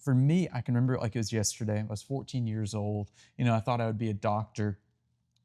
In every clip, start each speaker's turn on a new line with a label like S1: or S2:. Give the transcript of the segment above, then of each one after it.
S1: For me, I can remember it like it was yesterday. I was 14 years old. I thought I would be a doctor,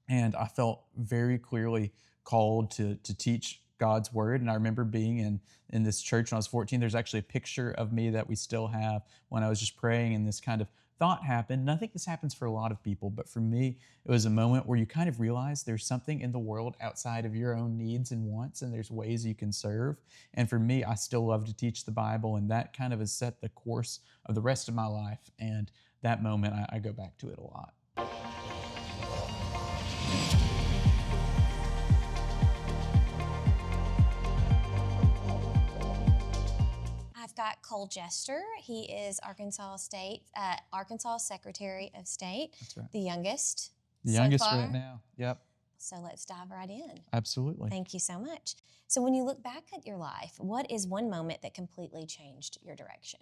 S1: and I felt very clearly called to teach God's word. And I remember being in this church when I was 14. There's actually a picture of me that we still have when I was just praying, and this kind of thought happened. And I think this happens for a lot of people, but for me, it was a moment where you kind of realize there's something in the world outside of your own needs and wants, and there's ways you can serve. And for me, I still love to teach the Bible, and that kind of has set the course of the rest of my life. And that moment, I go back to it a lot.
S2: I've got Cole Jester. He is Arkansas Secretary of State.
S1: That's right.
S2: The youngest.
S1: The
S2: so
S1: youngest
S2: far.
S1: right now. Yep.
S2: So let's dive right in.
S1: Absolutely.
S2: Thank you so much. So when you look back at your life, what is one moment that completely changed your direction?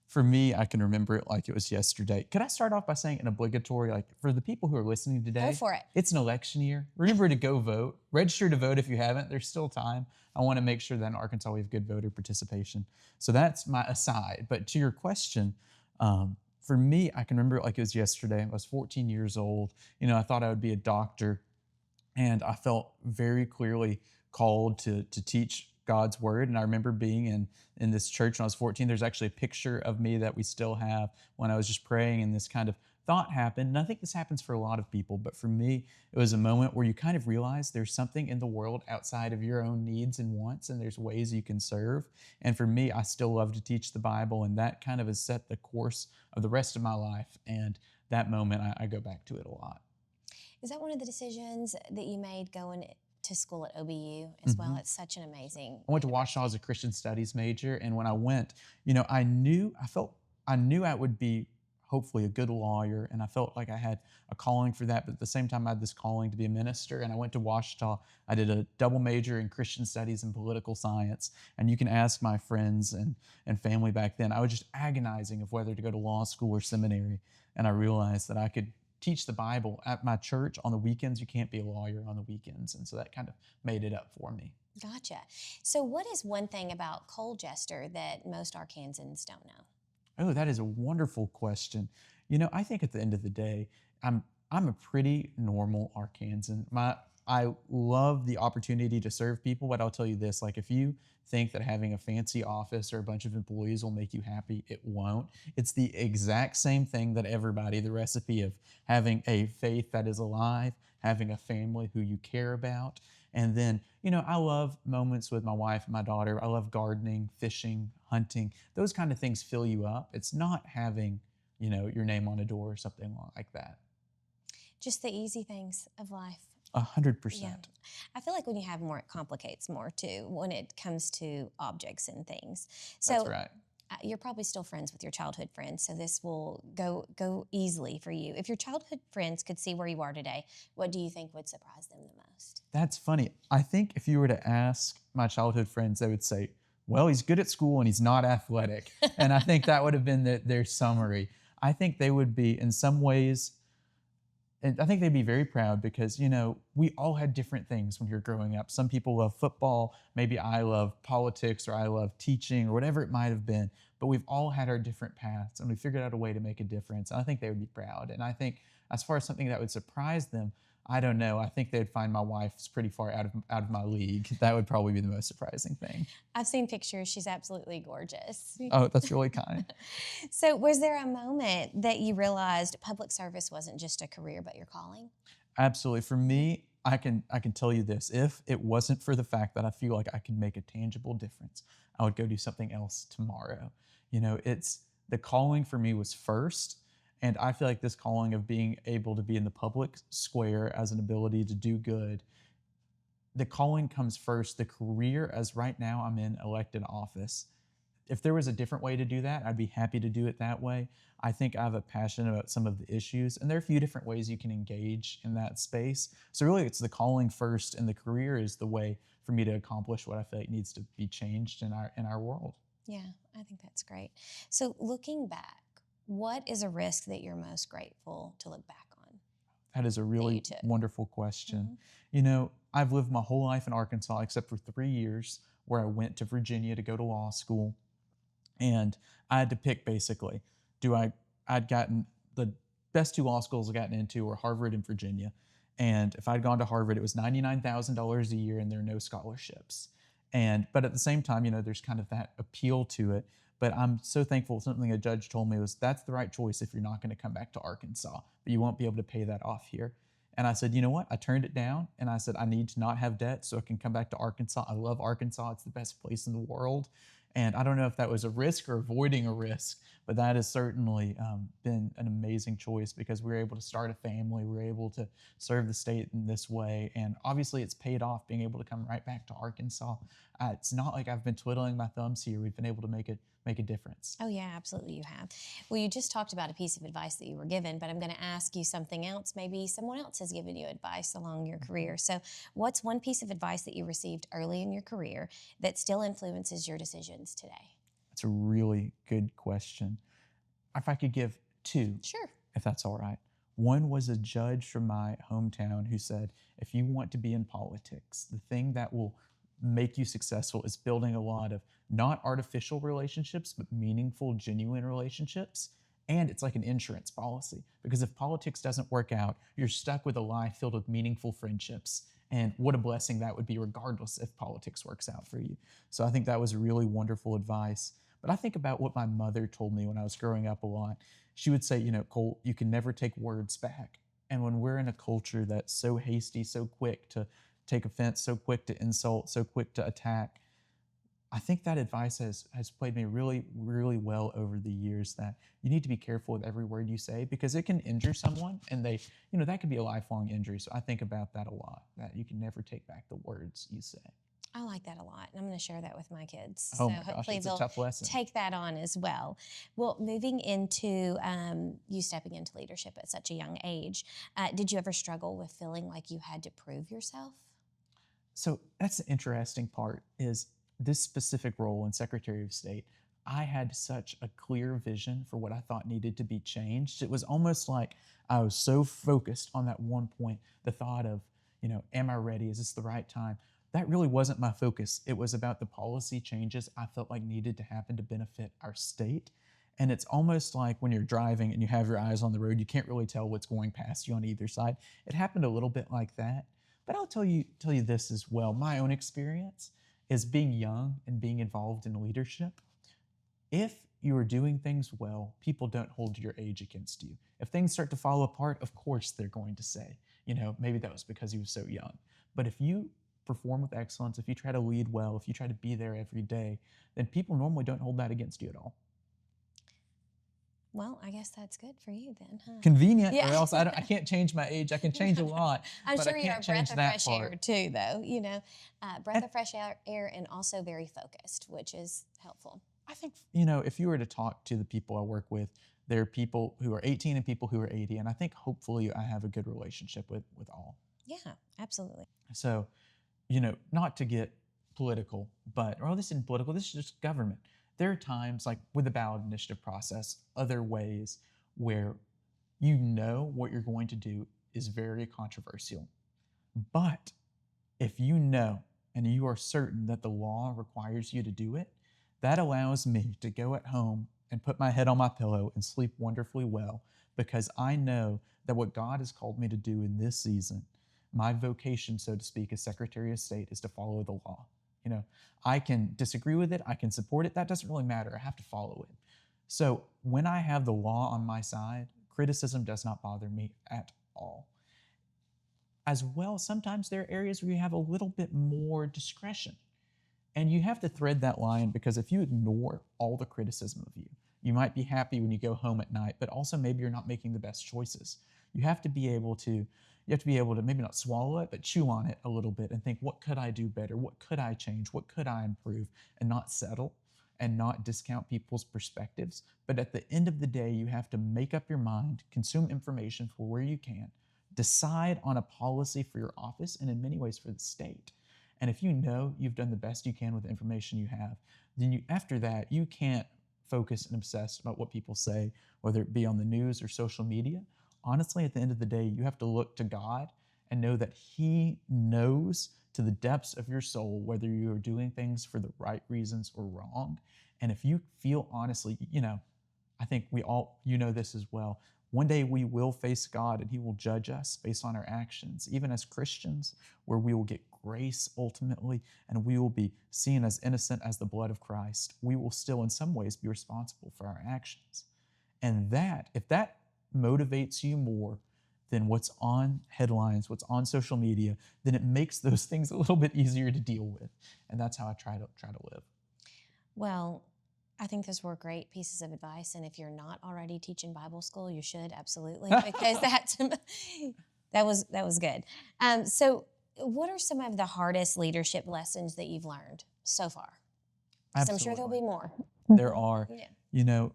S1: For me, I can remember it like it was yesterday. Could I start off by saying an obligatory, like for the people who are listening today?
S2: Go for it.
S1: It's an election year. Remember to go vote. Register to vote if you haven't. There's still time. I want to make sure that in Arkansas we have good voter participation. So that's my aside. But to your question, for me, I can remember it like it was yesterday. I was 14 years old. I thought I would be a doctor, and I felt very clearly called to teach God's word. And I remember being in this church when I was 14. There's actually a picture of me that we still have when I was just praying, and this kind of thought happened. And I think this happens for a lot of people, but for me, it was a moment where you kind of realize there's something in the world outside of your own needs and wants, and there's ways you can serve. And for me, I still love to teach the Bible, and that kind of has set the course of the rest of my life. And that moment, I go back to it a lot.
S2: Is that one of the decisions that you made going to school at OBU as well? It's such an amazing.
S1: I went to Washington as a Christian studies major, and when I went, I knew I would be hopefully a good lawyer, and I felt like I had a calling for that, but at the same time I had this calling to be a minister. And I went to Washington. I did a double major in Christian studies and political science, and you can ask my friends and family back then. I was just agonizing of whether to go to law school or seminary, and I realized that I could teach the Bible at my church on the weekends. You can't be a lawyer on the weekends, and so that kind of made it up for me.
S2: Gotcha. So what is one thing about Cole Jester that most Arkansans don't know?
S1: Oh, that is a wonderful question. I think at the end of the day, I'm a pretty normal Arkansan. I love the opportunity to serve people, but I'll tell you this, like if you think that having a fancy office or a bunch of employees will make you happy, it won't. It's the exact same thing that everybody, the recipe of having a faith that is alive, having a family who you care about. And then, I love moments with my wife and my daughter. I love gardening, fishing, hunting. Those kind of things fill you up. It's not having, your name on a door or something like that.
S2: Just the easy things of life.
S1: 100%.
S2: Yeah. I feel like when you have more, it complicates more too when it comes to objects and things. So
S1: That's right.
S2: You're probably still friends with your childhood friends, so this will go easily for you. If your childhood friends could see where you are today, what do you think would surprise them the most?
S1: That's funny. I think if you were to ask my childhood friends, they would say, well, he's good at school and he's not athletic. And I think that would have been their summary. I think they would be, in some ways, and I think they'd be very proud because, we all had different things when you're growing up. Some people love football. Maybe I love politics, or I love teaching, or whatever it might have been. But we've all had our different paths, and we figured out a way to make a difference. And I think they would be proud. And I think as far as something that would surprise them, I don't know. I think they'd find my wife's pretty far out of my league. That would probably be the most surprising thing.
S2: I've seen pictures. She's absolutely gorgeous.
S1: Oh, that's really kind.
S2: So was there a moment that you realized public service wasn't just a career, but your calling?
S1: Absolutely. For me, I can tell you this. If it wasn't for the fact that I feel like I could make a tangible difference, I would go do something else tomorrow. It's the calling for me was first. And I feel like this calling of being able to be in the public square as an ability to do good, the calling comes first. The career, as right now I'm in elected office. If there was a different way to do that, I'd be happy to do it that way. I think I have a passion about some of the issues, and there are a few different ways you can engage in that space. So really it's the calling first, and the career is the way for me to accomplish what I feel like needs to be changed in our world.
S2: Yeah, I think that's great. So looking back, what is a risk that you're most grateful to look back on?
S1: That is a really wonderful question. I've lived my whole life in Arkansas except for 3 years where I went to Virginia to go to law school. And I had to pick basically I'd gotten the best two law schools I'd gotten into were Harvard and Virginia. And if I'd gone to Harvard, it was $99,000 a year and there are no scholarships. But at the same time, there's kind of that appeal to it. But I'm so thankful. Something a judge told me was that's the right choice if you're not going to come back to Arkansas, but you won't be able to pay that off here. And I said, you know what? I turned it down and I said, I need to not have debt so I can come back to Arkansas. I love Arkansas. It's the best place in the world. And I don't know if that was a risk or avoiding a risk, but that has certainly been an amazing choice because we were able to start a family. We were able to serve the state in this way. And obviously, it's paid off being able to come right back to Arkansas. It's not like I've been twiddling my thumbs here. We've been able to make a difference.
S2: Oh, yeah, absolutely you have. Well, you just talked about a piece of advice that you were given, but I'm going to ask you something else. Maybe someone else has given you advice along your career. So, what's one piece of advice that you received early in your career that still influences your decisions today?
S1: That's a really good question. If I could give two,
S2: Sure.
S1: if that's all right. One was a judge from my hometown who said, if you want to be in politics, the thing that will make you successful is building a lot of not artificial relationships, but meaningful, genuine relationships. And it's like an insurance policy because if politics doesn't work out, you're stuck with a life filled with meaningful friendships. And what a blessing that would be, regardless if politics works out for you. So I think that was really wonderful advice. But I think about what my mother told me when I was growing up a lot. She would say, Cole, you can never take words back. And when we're in a culture that's so hasty, so quick to take offense, so quick to insult, so quick to attack, I think that advice has played me really, really well over the years that you need to be careful with every word you say because it can injure someone and that could be a lifelong injury. So I think about that a lot, that you can never take back the words you say.
S2: I like that a lot, and I'm going to share that with my kids.
S1: Oh
S2: so
S1: my gosh,
S2: hopefully
S1: it's a
S2: they'll
S1: tough lesson.
S2: take that on as well. Well, moving into you stepping into leadership at such a young age, did you ever struggle with feeling like you had to prove yourself?
S1: So that's the interesting part is this specific role in Secretary of State, I had such a clear vision for what I thought needed to be changed. It was almost like I was so focused on that one point, the thought of, am I ready? Is this the right time? That really wasn't my focus. It was about the policy changes I felt like needed to happen to benefit our state. And it's almost like when you're driving and you have your eyes on the road, you can't really tell what's going past you on either side. It happened a little bit like that. But I'll tell you this as well. My own experience is being young and being involved in leadership. If you are doing things well, people don't hold your age against you. If things start to fall apart, of course they're going to say, maybe that was because you were so young. But if you perform with excellence, if you try to lead well, if you try to be there every day, then people normally don't hold that against you at all.
S2: Well, I guess that's good for you then, huh?
S1: Convenient,
S2: Yeah.
S1: or else I can't change my age. I can change a lot,
S2: I'm
S1: but
S2: sure
S1: I
S2: you're
S1: can't
S2: a breath
S1: change
S2: of
S1: that
S2: fresh
S1: part.
S2: air too, though. Breath of fresh air and also very focused, which is helpful.
S1: I think, if you were to talk to the people I work with, there are people who are 18 and people who are 80, and I think hopefully I have a good relationship with all.
S2: Yeah, absolutely.
S1: So, not to get political, or this isn't political, this is just government. There are times, like with the ballot initiative process, other ways where what you're going to do is very controversial. But if you know and you are certain that the law requires you to do it, that allows me to go at home and put my head on my pillow and sleep wonderfully well because I know that what God has called me to do in this season, my vocation, so to speak, as Secretary of State, is to follow the law. I can disagree with it, I can support it, that doesn't really matter. I have to follow it. So when I have the law on my side, criticism does not bother me at all. As well, sometimes there are areas where you have a little bit more discretion. And you have to thread that line because if you ignore all the criticism of you, you might be happy when you go home at night, but also maybe you're not making the best choices. You have to be able to maybe not swallow it, but chew on it a little bit and think, what could I do better? What could I change? What could I improve? And not settle and not discount people's perspectives. But at the end of the day, you have to make up your mind, consume information for where you can, decide on a policy for your office, and in many ways for the state. And if you know you've done the best you can with the information you have, then after that, you can't focus and obsess about what people say, whether it be on the news or social media. Honestly, at the end of the day, you have to look to God and know that He knows to the depths of your soul whether you are doing things for the right reasons or wrong. And if you feel honestly, I think we all, you know this as well. One day we will face God and he will judge us based on our actions, even as Christians, where we will get grace ultimately and we will be seen as innocent as the blood of Christ. We will still, in some ways, be responsible for our actions. And that, if that motivates you more than what's on headlines, what's on social media, then it makes those things a little bit easier to deal with. And that's how I try to live.
S2: Well, I think those were great pieces of advice. And if you're not already teaching Bible school, you should absolutely, because that was good. So, what are some of the hardest leadership lessons that you've learned so far? Because I'm sure there'll
S1: Absolutely.
S2: be more.
S1: There are.
S2: Yeah.
S1: You know,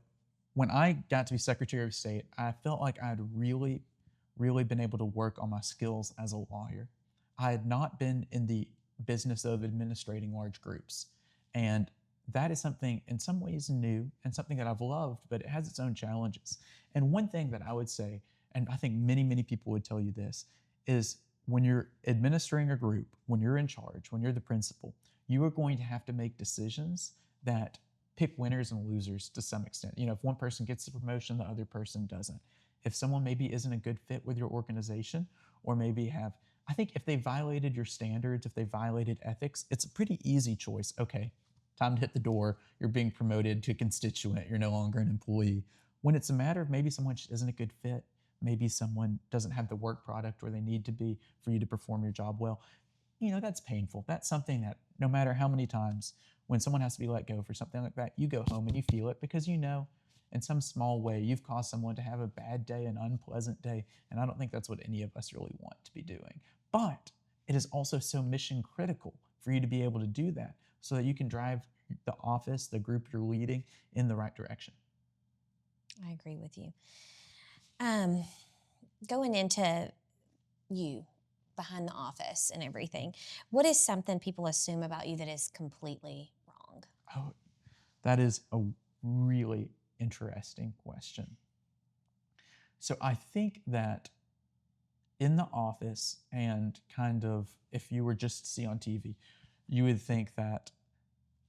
S1: when I got to be Secretary of State, I felt like I had really, really been able to work on my skills as a lawyer. I had not been in the business of administrating large groups. And that is something in some ways new and something that I've loved, but it has its own challenges. And one thing that I would say, and I think many, many people would tell you this, is when you're administering a group, when you're in charge, when you're the principal, you are going to have to make decisions that pick winners and losers to some extent. You know, if one person gets the promotion, the other person doesn't. If someone maybe isn't a good fit with your organization, or maybe I think if they violated your standards, if they violated ethics, it's a pretty easy choice. Okay, time to hit the door. You're being promoted to constituent. You're no longer an employee. When it's a matter of maybe someone just isn't a good fit, maybe someone doesn't have the work product where they need to be for you to perform your job well, you know, that's painful. That's something that no matter how many times when someone has to be let go for something like that, you go home and you feel it because you know in some small way you've caused someone to have a bad day, an unpleasant day. And I don't think that's what any of us really want to be doing. But it is also so mission critical for you to be able to do that so that you can drive the office, the group you're leading in the right direction.
S2: I agree with you. Um, Going into you behind the office and everything, what is something people assume about you that is completely wrong?
S1: Oh, that is a really interesting question. So I think that in the office and kind of if you were just to see on TV, you would think that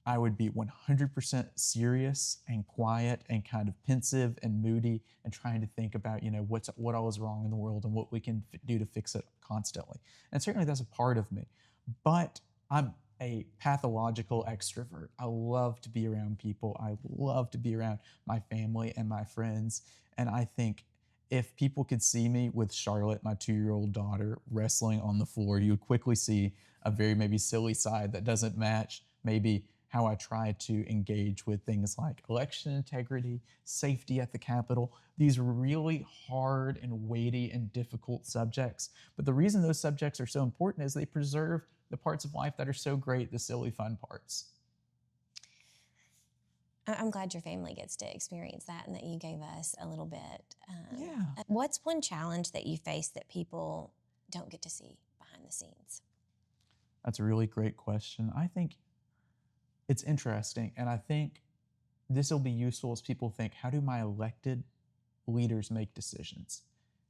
S1: I would be 100% serious and quiet and kind of pensive and moody and trying to think about, you know, what all is wrong in the world and what we can do to fix it constantly. And certainly that's a part of me. But I'm a pathological extrovert. I love to be around people. I love to be around my family and my friends. And I think if people could see me with Charlotte, my 2-year-old daughter, wrestling on the floor, you would quickly see a very maybe silly side that doesn't match maybe how I try to engage with things like election integrity, safety at the Capitol, these really hard and weighty and difficult subjects. But the reason those subjects are so important is they preserve the parts of life that are so great, the silly fun parts.
S2: I'm glad your family gets to experience that and that you gave us a little bit.
S1: Yeah.
S2: What's one challenge that you face that people don't get to see behind the scenes?
S1: That's a really great question. I think it's interesting, and I think this will be useful as people think, how do my elected leaders make decisions?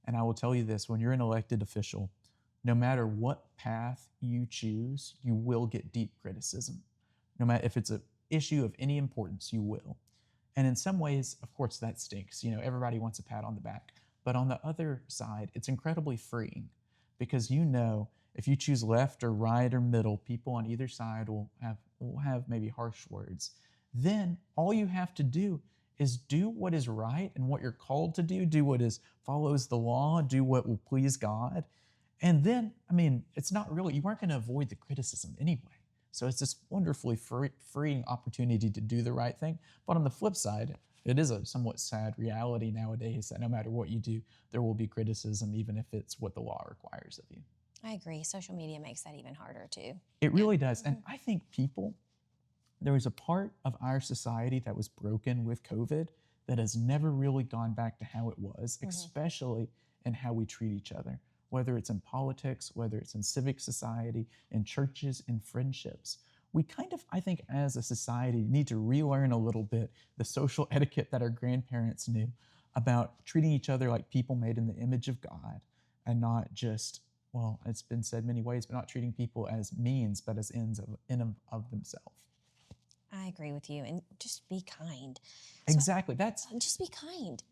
S1: And I will tell you this, when you're an elected official, no matter what path you choose, you will get deep criticism. No matter if it's an issue of any importance, you will. And in some ways, of course, that stinks. You know, everybody wants a pat on the back. But on the other side, it's incredibly freeing because you know if you choose left or right or middle, people on either side will have maybe harsh words. Then all you have to do is do what is right and what you're called to do what is follows the law, do what will please God. And then, I mean, it's not really, you weren't going to avoid the criticism anyway. So it's this wonderfully freeing opportunity to do the right thing. But on the flip side, it is a somewhat sad reality nowadays that no matter what you do, there will be criticism, even if it's what the law requires of you.
S2: I agree. Social media makes that even harder too.
S1: It
S2: Yeah.
S1: really does. And I think there was a part of our society that was broken with COVID that has never really gone back to how it was, especially in how we treat each other, whether it's in politics, whether it's in civic society, in churches, in friendships. We kind of, I think, as a society, need to relearn a little bit the social etiquette that our grandparents knew about treating each other like people made in the image of God and not just, well, it's been said many ways, but not treating people as means, but as ends in of themselves.
S2: I agree with you. And just be kind. So
S1: Exactly.
S2: just be kind.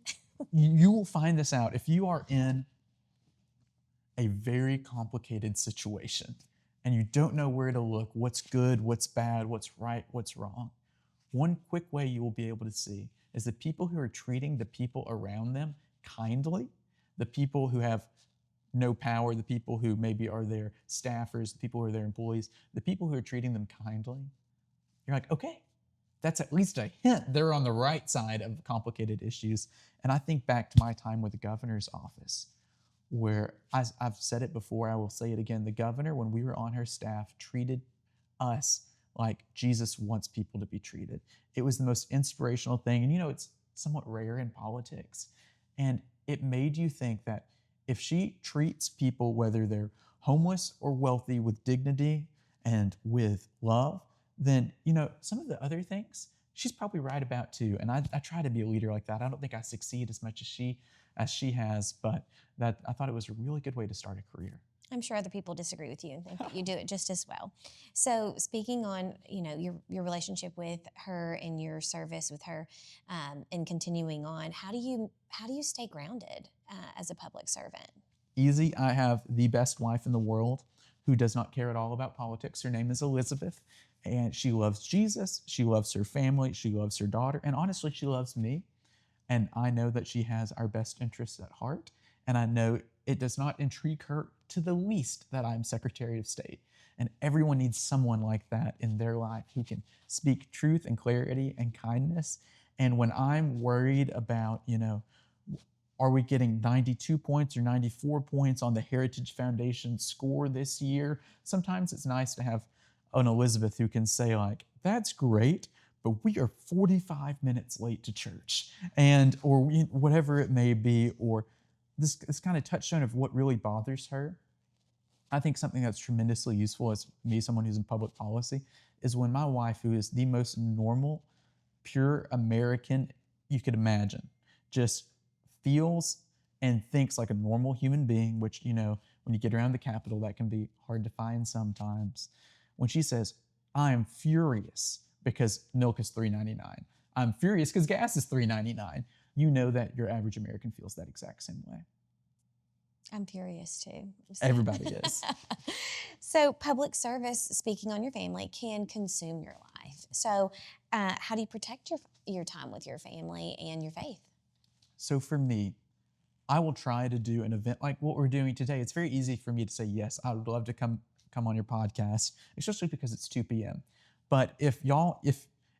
S1: You will find this out if you are in a very complicated situation and you don't know where to look, what's good, what's bad, what's right, what's wrong. One quick way you will be able to see is the people who are treating the people around them kindly, the people who have no power, the people who maybe are their staffers, the people who are their employees, the people who are treating them kindly. You're like, okay, that's at least a hint they're on the right side of complicated issues. And I think back to my time with the governor's office, where I've said it before, I will say it again. The governor, when we were on her staff, treated us like Jesus wants people to be treated. It was the most inspirational thing. And it's somewhat rare in politics. And it made you think that if she treats people, whether they're homeless or wealthy, with dignity and with love, then, some of the other things she's probably right about too. And I try to be a leader like that. I don't think I succeed as much as she has, but that I thought it was a really good way to start a career.
S2: I'm sure other people disagree with you and think that you do it just as well. So speaking on, your relationship with her and your service with her, and continuing on, how do you stay grounded as a public servant?
S1: Easy. I have the best wife in the world who does not care at all about politics. Her name is Elizabeth, and she loves Jesus. She loves her family. She loves her daughter. And honestly, she loves me. And I know that she has our best interests at heart. And I know it does not intrigue her to the least that I'm Secretary of State. And everyone needs someone like that in their life who can speak truth and clarity and kindness. And when I'm worried about, are we getting 92 points or 94 points on the Heritage Foundation score this year? Sometimes it's nice to have an Elizabeth who can say, like, that's great, but we are 45 minutes late to church, or whatever it may be, or this kind of touchstone of what really bothers her. I think something that's tremendously useful as me, someone who's in public policy, is when my wife, who is the most normal, pure American you could imagine, just feels and thinks like a normal human being, which, when you get around the Capitol, that can be hard to find sometimes. When she says, I am furious because milk is $3.99. I'm furious because gas is $3.99. You know that your average American feels that exact same way.
S2: I'm furious too.
S1: Everybody is.
S2: So public service, speaking on your family, can consume your life. So how do you protect your time with your family and your faith?
S1: So for me, I will try to do an event like what we're doing today. It's very easy for me to say, yes, I would love to come on your podcast, especially because it's 2 p.m. But if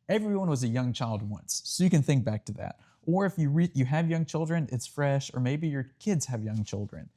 S1: everyone was a young child once, so you can think back to that. Or if you have young children, it's fresh, or maybe your kids have young children.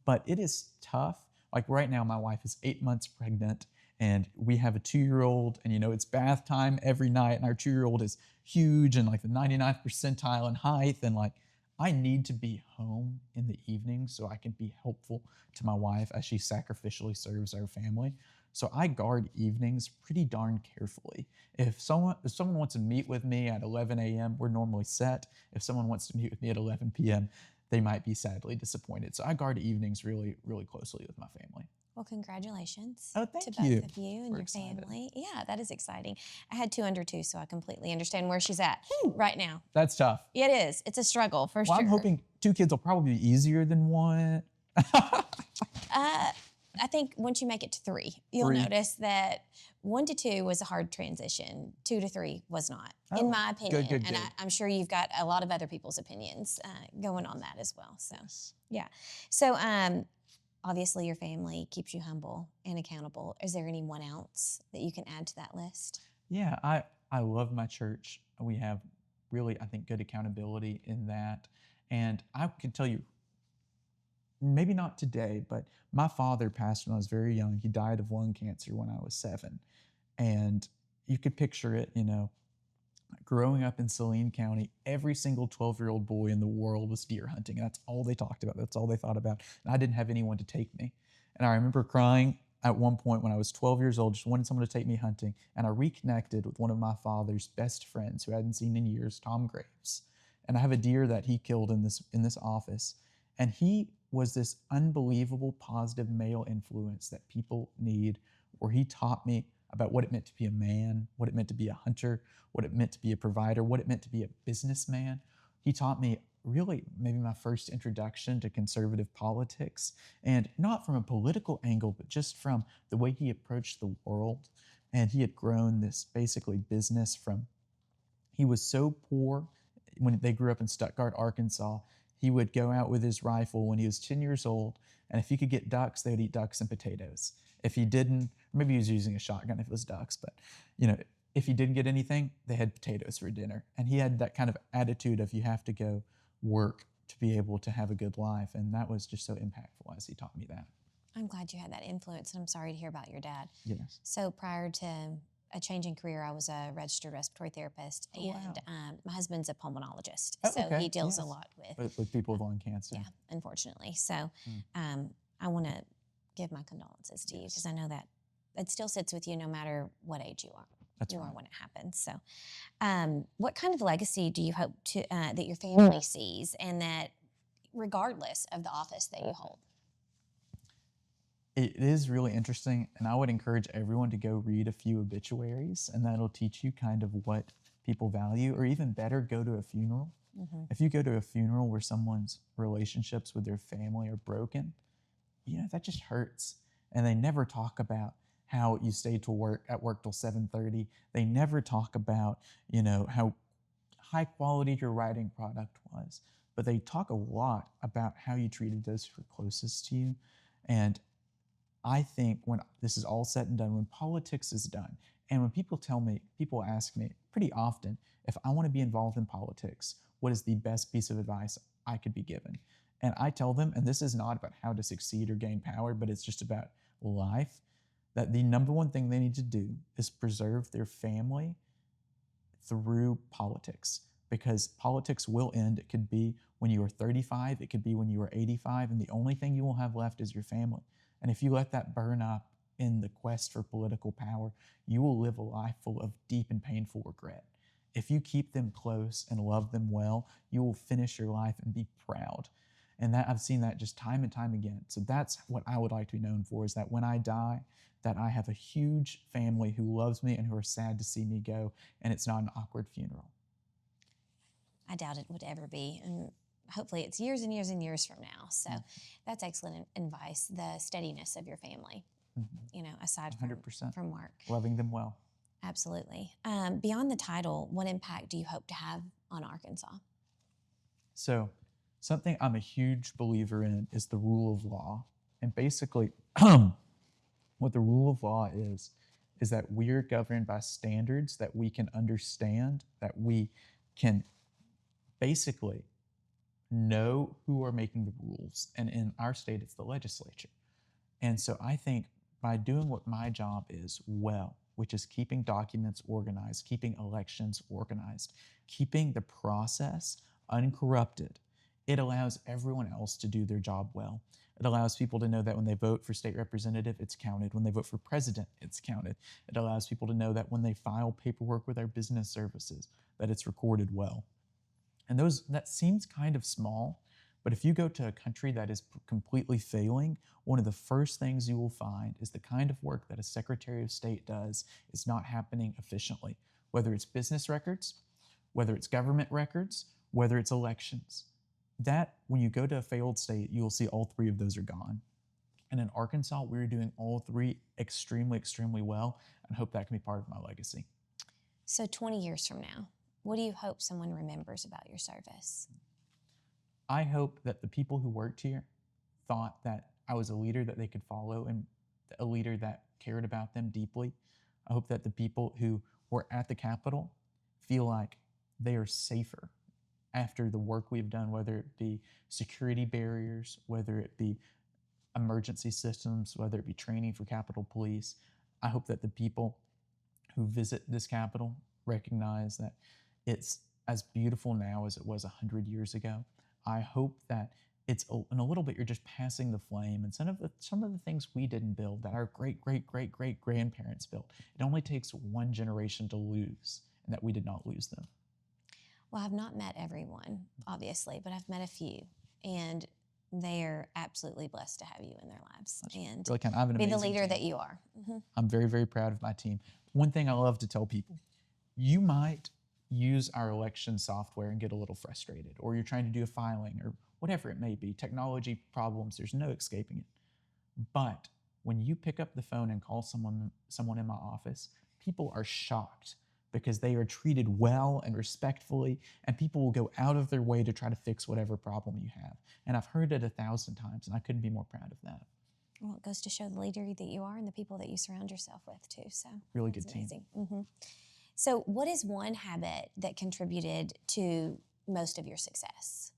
S1: But it is tough. Like right now, my wife is 8 months pregnant, and we have a 2-year-old, and it's bath time every night, and our 2-year-old is huge and like the 99th percentile in height, and like I need to be home in the evening so I can be helpful to my wife as she sacrificially serves our family. So I guard evenings pretty darn carefully. If someone wants to meet with me at 11 a.m., we're normally set. If someone wants to meet with me at 11 p.m., they might be sadly disappointed. So I guard evenings really, really closely with my family.
S2: Well, congratulations
S1: to both
S2: of you and
S1: We're
S2: your
S1: excited.
S2: family. Yeah, that is exciting. I had 2 under 2, so I completely understand where she's at right now.
S1: That's tough.
S2: It is. It's a struggle for
S1: Well,
S2: sure.
S1: I'm hoping 2 kids will probably be easier than 1.
S2: I think once you make it to 3, you'll
S1: 3.
S2: notice that 1 to 2 was a hard transition. 2 to 3, was not,
S1: Oh,
S2: in my opinion.
S1: good.
S2: And I'm sure you've got a lot of other people's opinions going on that as well. So,
S1: Yes.
S2: yeah. So, obviously, your family keeps you humble and accountable. Is there anyone else that you can add to that list?
S1: Yeah, I love my church. We have really, I think, good accountability in that. And I can tell you, maybe not today, but my father passed when I was very young. He died of lung cancer when I was 7. And you could picture it, growing up in Saline County, every single 12-year-old boy in the world was deer hunting. That's all they talked about. That's all they thought about. And I didn't have anyone to take me. And I remember crying at one point when I was 12 years old, just wanted someone to take me hunting. And I reconnected with one of my father's best friends who I hadn't seen in years, Tom Graves. And I have a deer that he killed in this office. And he was this unbelievable positive male influence that people need, where he taught me about what it meant to be a man, what it meant to be a hunter, what it meant to be a provider, what it meant to be a businessman. He taught me really maybe my first introduction to conservative politics, and not from a political angle, but just from the way he approached the world. And he had grown this basically business from, he was so poor when they grew up in Stuttgart, Arkansas. He would go out with his rifle when he was 10 years old, and if he could get ducks, they would eat ducks and potatoes. If he didn't, maybe he was using a shotgun if it was ducks, but you know, if he didn't get anything, they had potatoes for dinner. And he had that kind of attitude of you have to go work to be able to have a good life. And that was just so impactful as he taught me that.
S2: I'm glad you had that influence, and I'm sorry to hear about your dad.
S1: Yes.
S2: So prior to a change in career, I was a registered respiratory therapist,
S1: Oh, wow.
S2: and my husband's a pulmonologist,
S1: Oh,
S2: so
S1: okay.
S2: he deals a
S1: Yes.
S2: lot with
S1: With people with lung cancer.
S2: yeah, unfortunately. So
S1: Mm.
S2: I want to give my condolences to you
S1: Yes.
S2: because I know that it still sits with you no matter what age you are.
S1: That's
S2: You are
S1: right.
S2: when it happens. So, what kind of legacy do you hope to that your family sees, and that regardless of the office that you hold?
S1: It is really interesting, and I would encourage everyone to go read a few obituaries, and that'll teach you kind of what people value, or even better, go to a funeral.
S2: Mm-hmm.
S1: If you go to a funeral where someone's relationships with their family are broken, that just hurts. And they never talk about how you stayed to work at work till 7:30. They never talk about, how high quality your writing product was. But they talk a lot about how you treated those who were closest to you. And I think when this is all said and done, when politics is done, and when people ask me pretty often if I want to be involved in politics, what is the best piece of advice I could be given? And I tell them, and this is not about how to succeed or gain power, but it's just about life, that the number one thing they need to do is preserve their family through politics, because politics will end. It could be when you are 35, it could be when you are 85, and the only thing you will have left is your family. And if you let that burn up in the quest for political power, you will live a life full of deep and painful regret. If you keep them close and love them well, you will finish your life and be proud. And that I've seen that just time and time again. So that's what I would like to be known for, is that when I die, that I have a huge family who loves me and who are sad to see me go, and it's not an awkward funeral.
S2: I doubt it would ever be, and hopefully it's years and years and years from now. So that's excellent advice. The steadiness of your family, aside
S1: 100%.
S2: from work.
S1: Loving them well.
S2: Absolutely. Beyond the title, what impact do you hope to have on Arkansas?
S1: So, something I'm a huge believer in is the rule of law. And basically, what the rule of law is that we are governed by standards that we can understand, that we can basically know who are making the rules. And in our state, it's the legislature. And so I think by doing what my job is well, which is keeping documents organized, keeping elections organized, keeping the process uncorrupted, it allows everyone else to do their job well. It allows people to know that when they vote for state representative, it's counted. When they vote for president, it's counted. It allows people to know that when they file paperwork with our business services, that it's recorded well. And that seems kind of small, but if you go to a country that is completely failing, one of the first things you will find is the kind of work that a Secretary of State does is not happening efficiently, whether it's business records, whether it's government records, whether it's elections. That, when you go to a failed state, you will see all three of those are gone. And in Arkansas, we're doing all three extremely, extremely well, and hope that can be part of my legacy.
S2: So 20 years from now, what do you hope someone remembers about your service?
S1: I hope that the people who worked here thought that I was a leader that they could follow, and a leader that cared about them deeply. I hope that the people who were at the Capitol feel like they are safer after the work we've done, whether it be security barriers, whether it be emergency systems, whether it be training for Capitol Police. I hope that the people who visit this Capitol recognize that it's as beautiful now as it was 100 years ago. I hope that in a little bit you're just passing the flame, and some of the things we didn't build that our great grandparents built. It only takes one generation to lose, and that we did not lose them.
S2: Well, I've not met everyone, obviously, but I've met a few. And They're absolutely blessed to have you in their lives and
S1: Really kind. I have an
S2: be the
S1: amazing
S2: leader
S1: team.
S2: that you are.
S1: I'm very, very proud of my team. One thing I love to tell people, you might use our election software and get a little frustrated, or you're trying to do a filing or whatever it may be, technology problems, there's no escaping it. But when you pick up the phone and call someone in my office, people are shocked because they are treated well and respectfully, and people will go out of their way to try to fix whatever problem you have. And I've heard it 1,000 times, and I couldn't be more proud of that.
S2: Well, it goes to show the leader that you are and the people that you surround yourself with too. So
S1: Really
S2: that's
S1: good team.
S2: amazing. So, what is one habit that contributed to most of your success?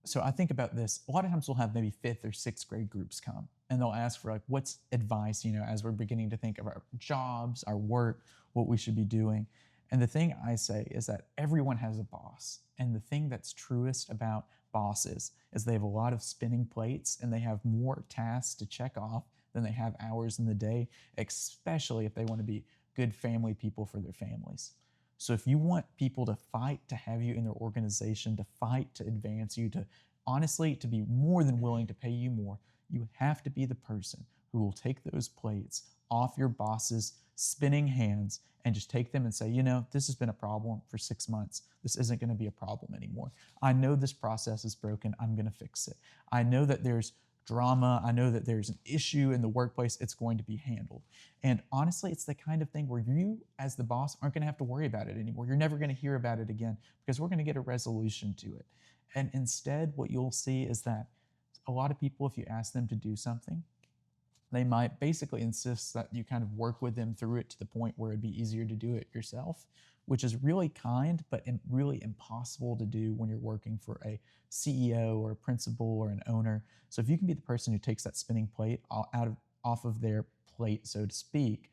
S1: So I think about this. A lot of times we'll have maybe 5th or 6th grade groups come, and they'll ask for like, what's advice, as we're beginning to think of our jobs, our work, what we should be doing. And the thing I say is that everyone has a boss. And the thing that's truest about bosses is they have a lot of spinning plates and they have more tasks to check off than they have hours in the day, especially if they want to be good family people for their families. So if you want people to fight to have you in their organization, to fight to advance you, to honestly to be more than willing to pay you more, you have to be the person who will take those plates off your boss's spinning hands and just take them and say, this has been a problem for 6 months. This isn't going to be a problem anymore. I know this process is broken. I'm going to fix it. I know that there's drama. I know that there's an issue in the workplace. It's going to be handled. And honestly, it's the kind of thing where you, as the boss, aren't going to have to worry about it anymore. You're never going to hear about it again because we're going to get a resolution to it. And instead, what you'll see is that a lot of people, if you ask them to do something, they might basically insist that you kind of work with them through it to the point where it'd be easier to do it yourself, which is really kind, but really impossible to do when you're working for a CEO or a principal or an owner. So if you can be the person who takes that spinning plate off of their plate, so to speak,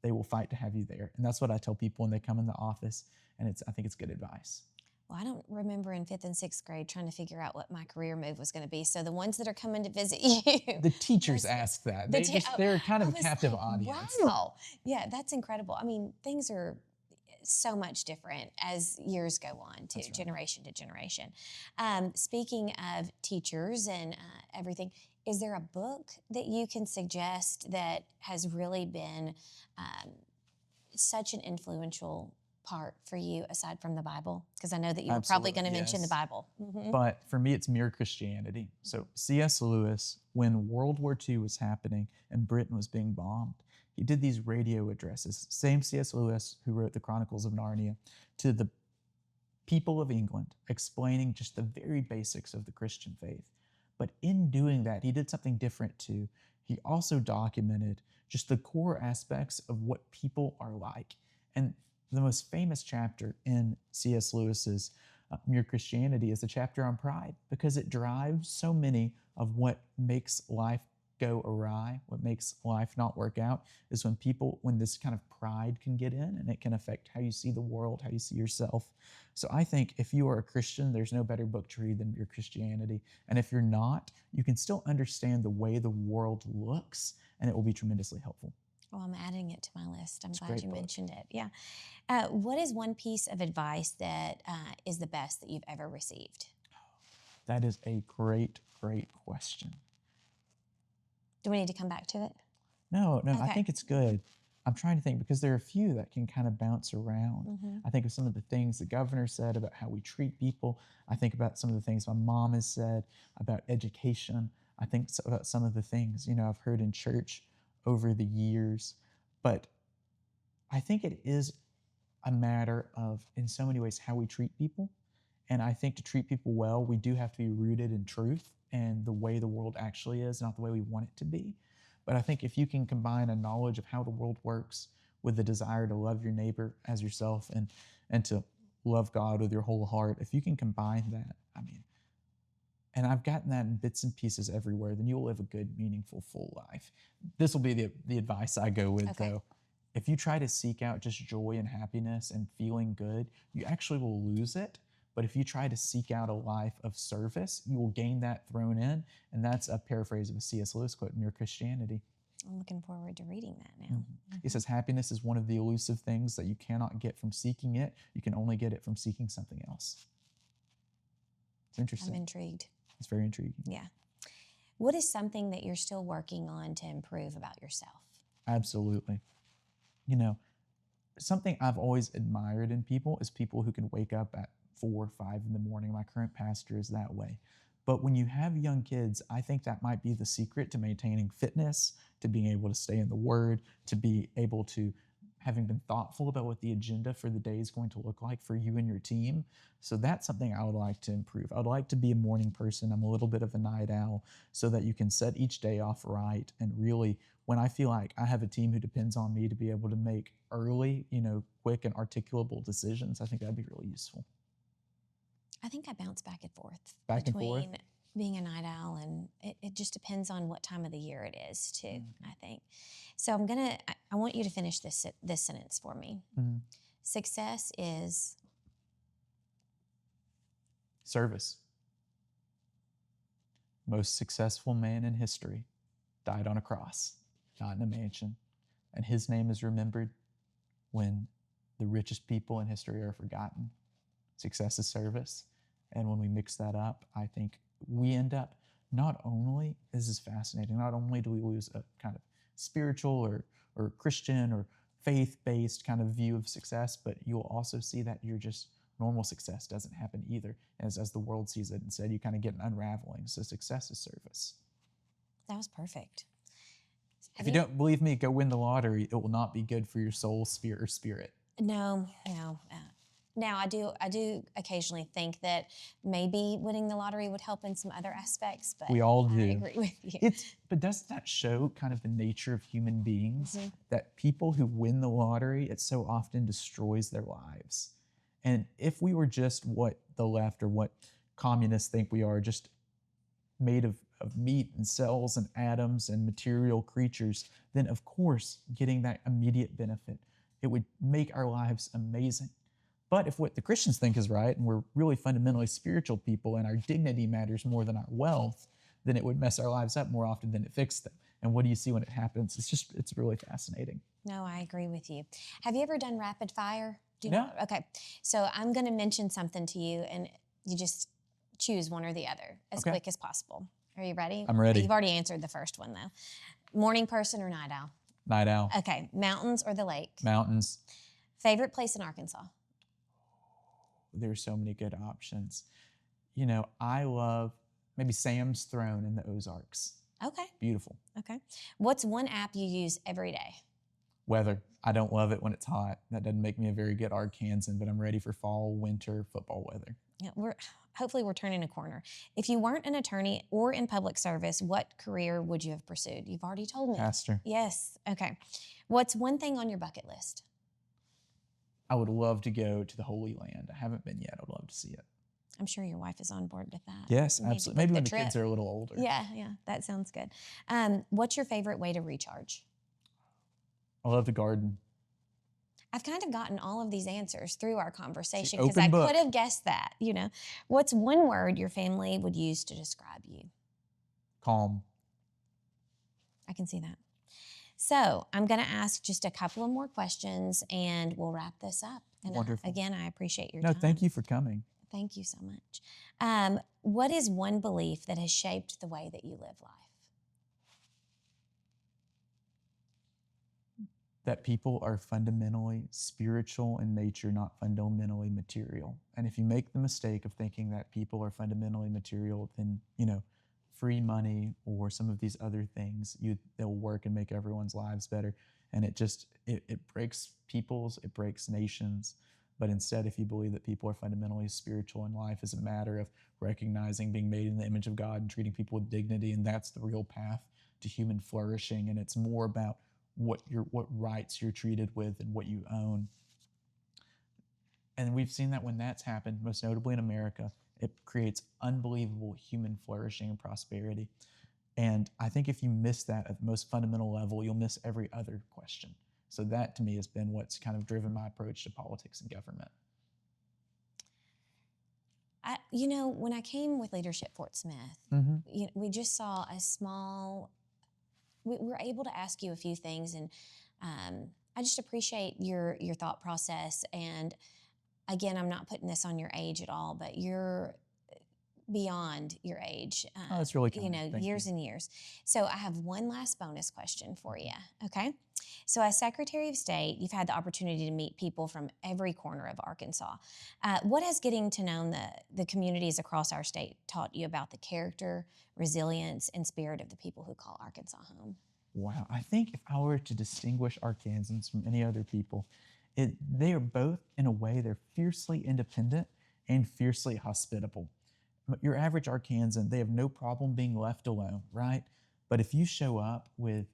S1: they will fight to have you there. And that's what I tell people when they come in the office, and I think it's good advice.
S2: Well, I don't remember in 5th and 6th grade trying to figure out what my career move was going to be. So the ones that are coming to visit you,
S1: The teachers ask that. They're kind of a captive audience.
S2: Wow. Yeah, that's incredible. I mean, things are so much different as years go on,
S1: That's right.
S2: generation to generation. Speaking of teachers and everything, is there a book that you can suggest that has really been such an influential part for you aside from the Bible? Because I know that you were probably going to mention the Bible.
S1: But for me, it's Mere Christianity. So C.S. Lewis, when World War II was happening and Britain was being bombed, he did these radio addresses. Same C.S. Lewis who wrote the Chronicles of Narnia, to the people of England, explaining just the very basics of the Christian faith. But in doing that, he did something different too. He also documented just the core aspects of what people are like. And the most famous chapter in C.S. Lewis's Mere Christianity is the chapter on pride, because it drives so many of what makes life go awry, what makes life not work out, is when this kind of pride can get in, and it can affect how you see the world, how you see yourself. So I think if you are a Christian, there's no better book to read than Mere Christianity. And if you're not, you can still understand the way the world looks, and it will be tremendously helpful.
S2: Well, I'm adding it to my list. I'm
S1: It's a
S2: glad
S1: great
S2: you
S1: book.
S2: mentioned it. Yeah. What is one piece of advice that is the best that you've ever received?
S1: That is a great, great question.
S2: Do we need to come back to it?
S1: No, I
S2: Okay.
S1: think it's good. I'm trying to think because there are a few that can kind of bounce around. I think of some of the things the governor said about how we treat people. I think about some of the things my mom has said about education. I think about some of the things, I've heard in church over the years. But I think it is a matter of, in so many ways, how we treat people. And I think to treat people well, we do have to be rooted in truth and the way the world actually is, not the way we want it to be. But I think if you can combine a knowledge of how the world works with the desire to love your neighbor as yourself and to love God with your whole heart, if you can combine that, and I've gotten that in bits and pieces everywhere, then you'll live a good, meaningful, full life. This will be the advice I go with, though. If you try to seek out just joy and happiness and feeling good, you actually will lose it. But if you try to seek out a life of service, you will gain that thrown in. And that's a paraphrase of a C.S. Lewis quote, Mere Christianity.
S2: I'm looking forward to reading that now.
S1: He says, happiness is one of the elusive things that you cannot get from seeking it. You can only get it from seeking something else. It's interesting.
S2: I'm intrigued.
S1: It's very intriguing.
S2: Yeah. What is something that you're still working on to improve about yourself?
S1: Absolutely. You know, something I've always admired in people is people who can wake up at 4 or 5 in the morning. My current pastor is that way. But when you have young kids, I think that might be the secret to maintaining fitness, to being able to stay in the Word, to be able to having been thoughtful about what the agenda for the day is going to look like for you and your team. So that's something I would like to improve. I would like to be a morning person. I'm a little bit of a night owl so that you can set each day off right. And really, when I feel like I have a team who depends on me to be able to make early, quick and articulable decisions, I think that'd be really useful.
S2: I think I bounce back and forth
S1: Back and forth?
S2: between being a night owl, and it just depends on what time of the year it is too, I think. So I want you to finish this sentence for me.
S1: Mhm.
S2: Success is
S1: Service. Most successful man in history died on a cross, not in a mansion. And his name is remembered when the richest people in history are forgotten. Success is service. And when we mix that up, I think we end up not only, this is fascinating, not only do we lose a kind of spiritual or Christian or faith-based kind of view of success, but you'll also see that your just normal success doesn't happen either. As the world sees it, instead you kind of get an unraveling. So success is service.
S2: That was perfect.
S1: If you don't believe me, go win the lottery. It will not be good for your soul, spirit, or spirit.
S2: No. Now I do occasionally think that maybe winning the lottery would help in some other aspects, but
S1: We all do.
S2: I agree with you.
S1: But doesn't that show kind of the nature of human beings?
S2: Mm-hmm.
S1: That people who win the lottery, it so often destroys their lives. And if we were just what the left or what communists think we are, just made of meat and cells and atoms and material creatures, then of course, getting that immediate benefit, it would make our lives amazing. But if what the Christians think is right, and we're really fundamentally spiritual people and our dignity matters more than our wealth, then it would mess our lives up more often than it fixed them. And what do you see when it happens? It's really fascinating.
S2: No, I agree with you. Have you ever done rapid fire?
S1: No.
S2: Okay. So I'm going to mention something to you, and you just choose one or the other as quick as possible. Are you ready?
S1: I'm ready.
S2: You've already answered the first one, though. Morning person or night owl?
S1: Night owl.
S2: Okay. Mountains or the lake?
S1: Mountains.
S2: Favorite place in Arkansas?
S1: There's so many good options. I love maybe Sam's Throne in the Ozarks.
S2: Okay.
S1: Beautiful.
S2: Okay. What's one app you use every day?
S1: Weather. I don't love it when it's hot. That doesn't make me a very good Arkansan, but I'm ready for fall, winter, football weather.
S2: Yeah, hopefully we're turning a corner. If you weren't an attorney or in public service, what career would you have pursued? You've already told me.
S1: Pastor.
S2: Yes. Okay. What's one thing on your bucket list?
S1: I would love to go to the Holy Land. I haven't been yet. I would love to see it.
S2: I'm sure your wife is on board with that.
S1: Yes, absolutely. Maybe when the kids are a little older.
S2: Yeah, that sounds good. What's your favorite way to recharge?
S1: I love to garden.
S2: I've kind of gotten all of these answers through our conversation
S1: Open
S2: because I
S1: book.
S2: could have guessed that. What's one word your family would use to describe you?
S1: Calm.
S2: I can see that. So I'm going to ask just a couple of more questions, and we'll wrap this up. And
S1: Wonderful.
S2: Again, I appreciate your time.
S1: No, thank you for coming.
S2: Thank you so much. What is one belief that has shaped the way that you live life?
S1: That people are fundamentally spiritual in nature, not fundamentally material. And if you make the mistake of thinking that people are fundamentally material, then, free money or some of these other things, they'll work and make everyone's lives better. And it breaks people's, it breaks nations. But instead, if you believe that people are fundamentally spiritual and life is a matter of recognizing being made in the image of God and treating people with dignity, and that's the real path to human flourishing, and it's more about what rights you're treated with and what you own. And we've seen that when that's happened, most notably in America, it creates unbelievable human flourishing and prosperity. And I think if you miss that at the most fundamental level, you'll miss every other question. So that, to me, has been what's kind of driven my approach to politics and government.
S2: When I came with Leadership Fort Smith, we just saw we were able to ask you a few things, and I just appreciate your thought process. And again, I'm not putting this on your age at all, but beyond your age.
S1: Oh, that's really kind. Thank
S2: Years
S1: you.
S2: and years. So I have one last bonus question for you. Okay. So as Secretary of State, you've had the opportunity to meet people from every corner of Arkansas. What has getting to know the communities across our state taught you about the character, resilience, and spirit of the people who call Arkansas home?
S1: Wow. I think if I were to distinguish Arkansans from any other people, they are both, in a way, they're fiercely independent and fiercely hospitable. Your average Arkansan, they have no problem being left alone, right? But if you show up with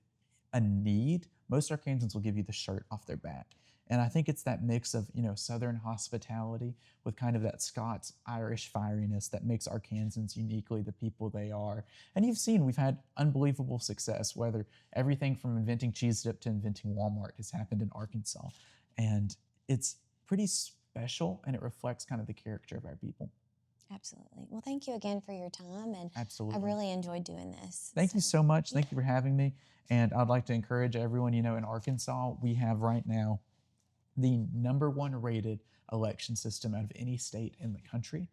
S1: a need, most Arkansans will give you the shirt off their back. And I think it's that mix of, Southern hospitality with kind of that Scots Irish fieriness that makes Arkansans uniquely the people they are. And you've seen we've had unbelievable success, whether everything from inventing cheese dip to inventing Walmart has happened in Arkansas. And it's pretty special and it reflects kind of the character of our people.
S2: Absolutely. Well, thank you again for your time, and I
S1: Absolutely.
S2: really enjoyed doing this.
S1: Thank you so much.
S2: Yeah.
S1: Thank you for having me. And I'd like to encourage everyone, in Arkansas, we have right now the #1 rated election system out of any state in the country.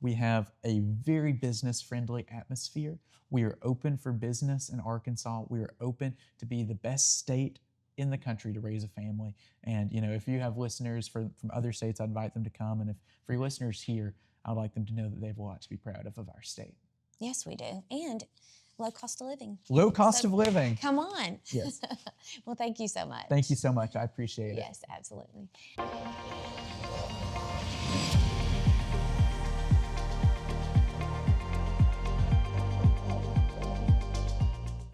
S1: We have a very business friendly atmosphere. We are open for business in Arkansas. We are open to be the best state in the country to raise a family. And, if you have listeners from other states, I'd invite them to come. And if for your listeners here, I'd like them to know that they have a lot to be proud of our state.
S2: Yes, we do. And low cost of living.
S1: Low cost of living.
S2: Come on.
S1: Yes.
S2: Well, thank you so much.
S1: Thank you so much. I appreciate it.
S2: Yes, absolutely.